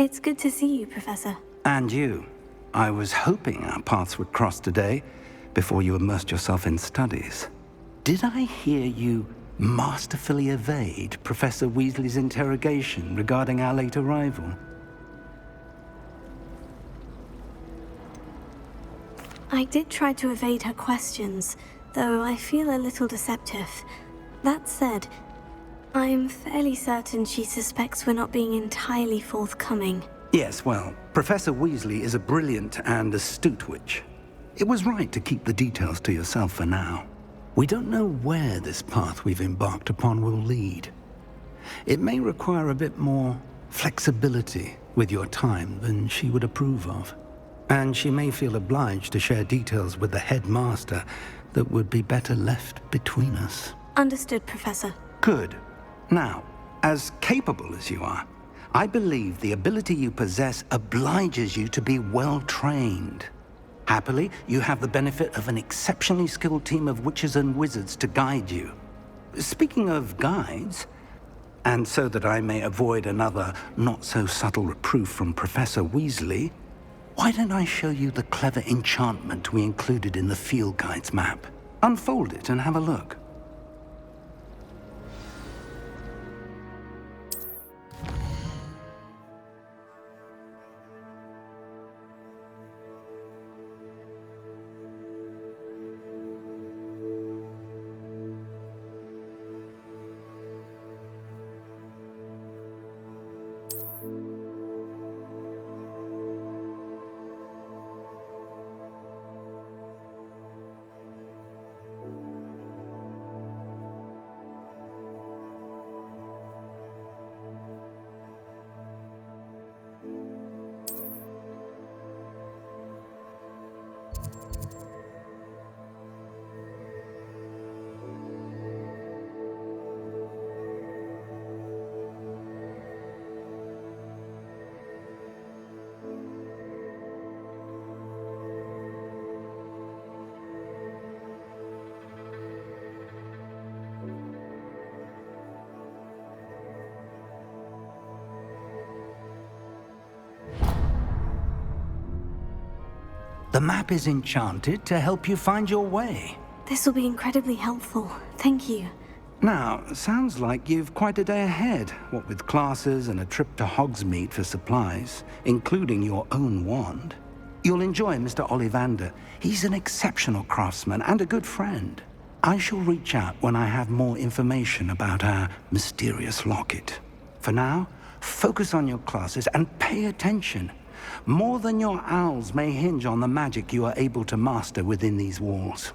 It's good to see you, Professor. And you. I was hoping our paths would cross today, before you immersed yourself in studies. Did I hear you masterfully evade Professor Weasley's interrogation regarding our late arrival? I did try to evade her questions, though I feel a little deceptive. That said, I'm fairly certain she suspects we're not being entirely forthcoming. Yes, well, Professor Weasley is a brilliant and astute witch. It was right to keep the details to yourself for now. We don't know where this path we've embarked upon will lead. It may require a bit more flexibility with your time than she would approve of. And she may feel obliged to share details with the headmaster that would be better left between us. Understood, Professor. Good. Now, as capable as you are, I believe the ability you possess obliges you to be well-trained. Happily, you have the benefit of an exceptionally skilled team of witches and wizards to guide you. Speaking of guides, and so that I may avoid another not-so-subtle reproof from Professor Weasley, why don't I show you the clever enchantment we included in the field guide's map? Unfold it and have a look. The map is enchanted to help you find your way. This will be incredibly helpful. Thank you. Now, sounds like you've quite a day ahead, what with classes and a trip to Hogsmeade for supplies, including your own wand. You'll enjoy Mr. Ollivander. He's an exceptional craftsman and a good friend. I shall reach out when I have more information about our mysterious locket. For now, focus on your classes and pay attention. More than your owls may hinge on the magic you are able to master within these walls.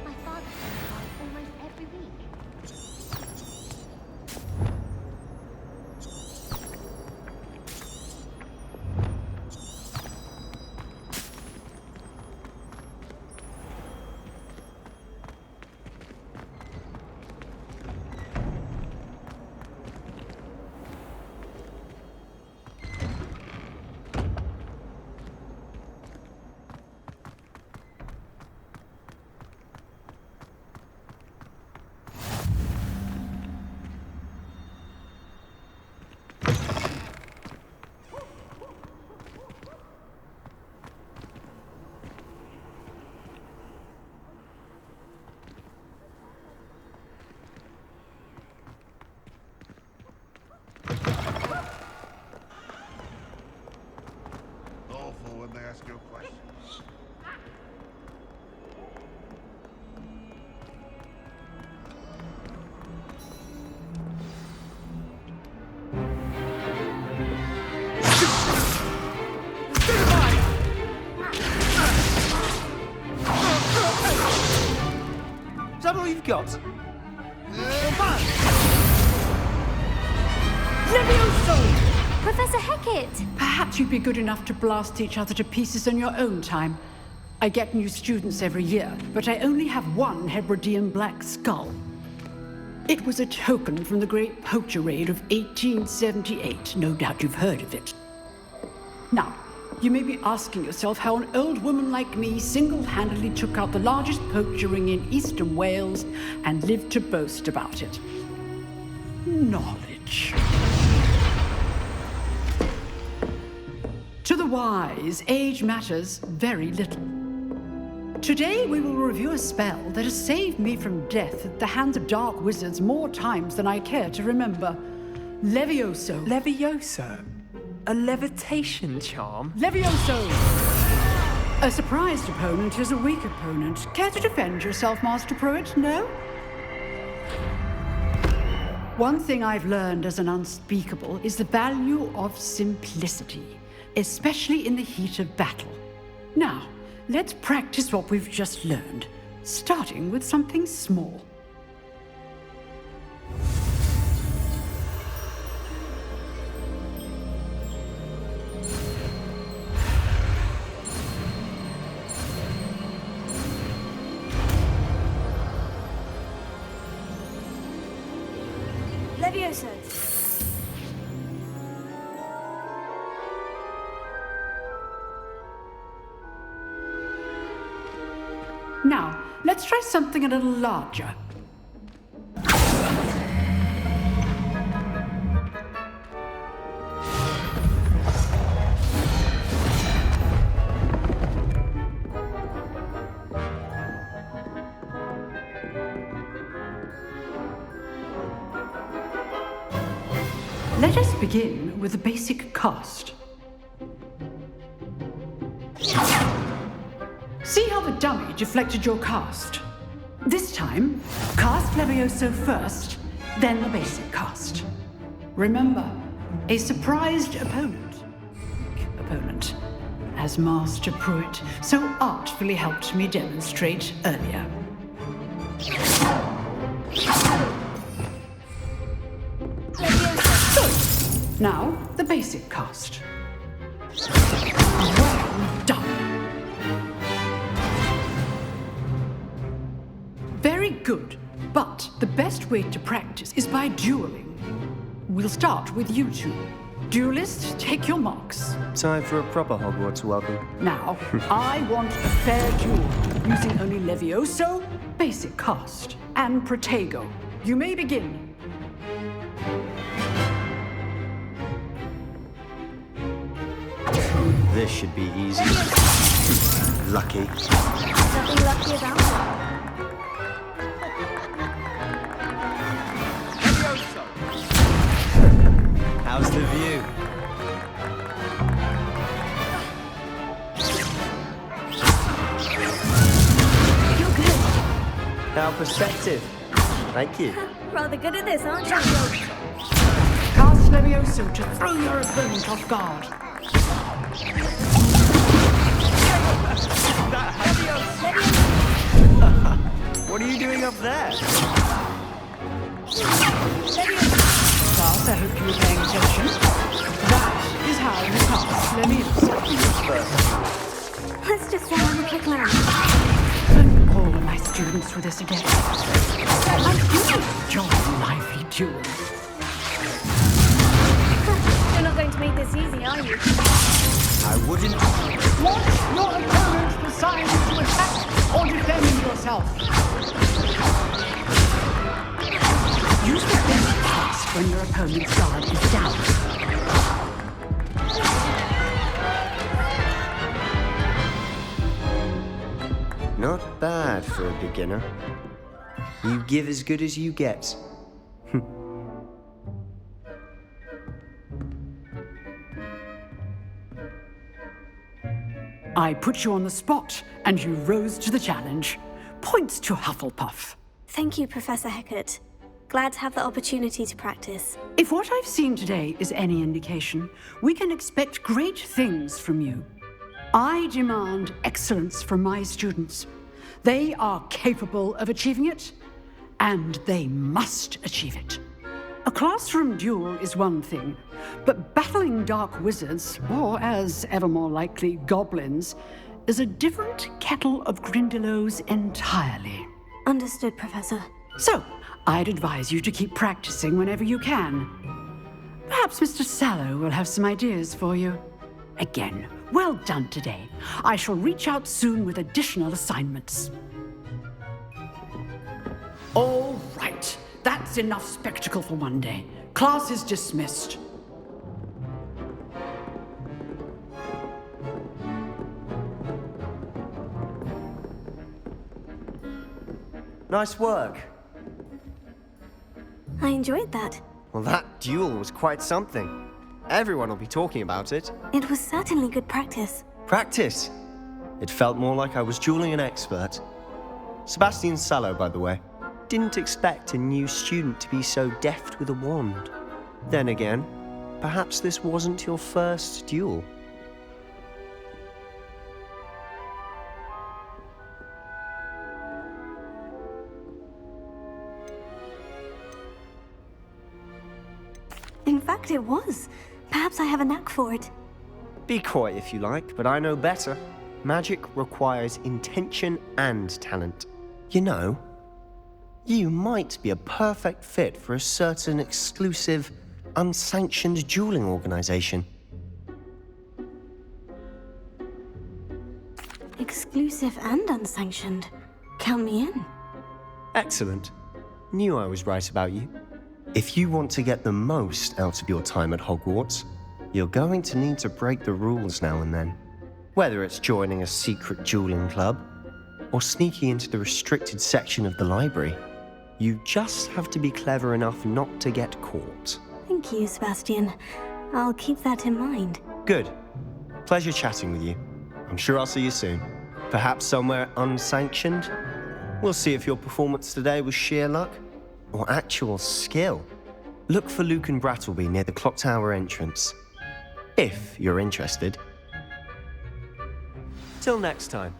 My father comes almost every week. Lawful when they ask you questions. Is that all you've got? Professor Hecat! Perhaps you'd be good enough to blast each other to pieces on your own time. I get new students every year, but I only have one Hebridean black skull. It was a token from the Great Poacher Raid of 1878. No doubt you've heard of it. Now, you may be asking yourself how an old woman like me single-handedly took out the largest poacher ring in eastern Wales and lived to boast about it. Knowledge. To the wise, age matters very little. Today we will review a spell that has saved me from death at the hands of dark wizards more times than I care to remember. Levioso. Levioso? A levitation charm? Levioso! A surprised opponent is a weak opponent. Care to defend yourself, Master Pruitt? No? One thing I've learned as an unspeakable is the value of simplicity, especially in the heat of battle. Now, let's practice what we've just learned, starting with something small. Levioso. Now, let's try something a little larger. Let us begin with the basic cast. See how the dummy deflected your cast? This time, cast Levioso first, then the basic cast. Remember, a surprised opponent, as Master Pruitt so artfully helped me demonstrate earlier. Good. Now, the basic cast. Well done. Very good, but the best way to practice is by dueling. We'll start with you two. Duelists, take your marks. Time for a proper Hogwarts welcome. Now, I want a fair duel, using only Levioso, basic cast, and Protego. You may begin. This should be easy. Lucky. Nothing lucky about it. How's the view? You're good. Now perspective. Thank you. Rather good at this, aren't you? Cast Levioso to throw your opponent off guard. What are you doing up there? Class, I hope you were paying attention. That is how you cast Levioso. Let's just say I'm a quick learner. And all of my students with us again. I do enjoy lively duels. You're not going to make this easy, are you? I wouldn't. Want your opponent decide to attack or defend yourself. Use the best pass when your opponent's guard is down. Not bad for a beginner. You give as good as you get. I put you on the spot, and you rose to the challenge. Points to Hufflepuff. Thank you, Professor Hecat. Glad to have the opportunity to practice. If what I've seen today is any indication, we can expect great things from you. I demand excellence from my students. They are capable of achieving it, and they must achieve it. A classroom duel is one thing, but battling dark wizards, or as ever more likely, goblins, is a different kettle of Grindylows entirely. Understood, Professor. So, I'd advise you to keep practicing whenever you can. Perhaps Mr. Sallow will have some ideas for you. Again, Well done today. I shall reach out soon with additional assignments. All right. That's enough spectacle for one day. Class is dismissed. Nice work. I enjoyed that. Well, that duel was quite something. Everyone will be talking about it. It was certainly good practice. Practice. It felt more like I was dueling an expert. Sebastian Sallow, by the way. Didn't expect a new student to be so deft with a wand. Then again, perhaps this wasn't your first duel. In fact, it was. Perhaps I have a knack for it. Be coy if you like, but I know better. Magic requires intention and talent. You know, you might be a perfect fit for a certain exclusive, unsanctioned dueling organization. Exclusive and unsanctioned. Count me in. Excellent. Knew I was right about you. If you want to get the most out of your time at Hogwarts, you're going to need to break the rules now and then. Whether it's joining a secret dueling club, or sneaking into the restricted section of the library, you just have to be clever enough not to get caught. Thank you, Sebastian. I'll keep that in mind. Good. Pleasure chatting with you. I'm sure I'll see you soon. Perhaps somewhere unsanctioned? We'll see if your performance today was sheer luck or actual skill. Look for Luke and Brattleby near the clock tower entrance, if you're interested. Till next time.